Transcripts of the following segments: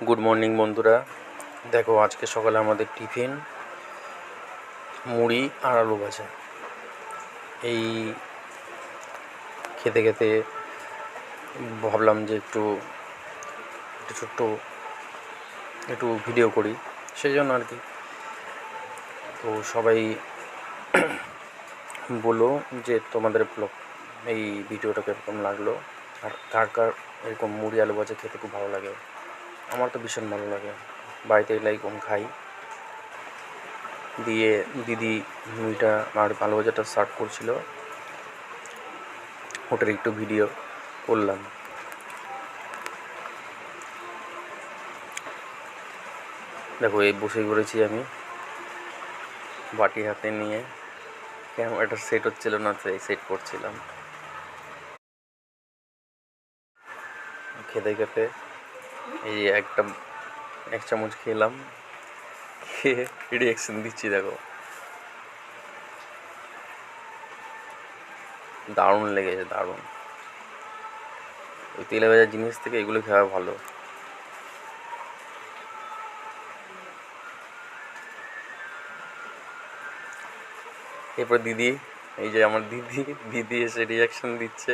Good morning বন্ধুরা। দেখো আজকে সকালে আমাদের টিফিন মুড়ি আর আলু ভাজা। এই খেতে খেতে ভাবলাম যে একটু ছোট্ট একটু ভিডিও করি, সেই জন্য আর কি। তো সবাই বলো যে তোমাদের ব্লগ এই ভিডিওটা কীরকম লাগলো, আর কার কার এরকম মুড়ি আলু ভাজা খেতে খুব ভালো লাগে। আমার তো ভীষণ ভালো লাগে, বাড়িতে এলাই কম খাই। দিয়ে দিদি মুড়িটা আর আলু ভাজাটা সার্ভ করছিল, ওটার একটু ভিডিও করলাম। দেখো এই বসে পড়েছি আমি বাটি হাতে নিয়ে, ক্যামেরাটা সেট হচ্ছিল না, তো এই সেট করছিলাম। খেতে খেতে এই এক চামচ খেলাম, খেয়ে রিয়াকশন দিচ্ছি। দেখো দারুণ লেগেছে, দারুণ। ওই তেলে ভাজা জিনিস থেকে এগুলো খাওয়া ভালো। এরপর দিদি, এই যে আমার দিদি এসে রিয়াকশন দিচ্ছে,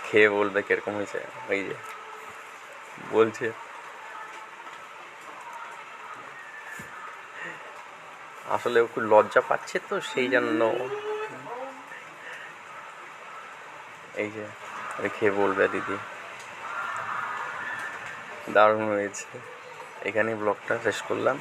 খেয়ে বলবে কিরকম হয়েছে। এই যে বলছে, আসলে ও খুব লজ্জা পাচ্ছে, তো সেই জন্য এই যে খেয়ে বলবে দিদি। দারুণ হয়েছে। এখানেই ব্লগটা শেষ করলাম।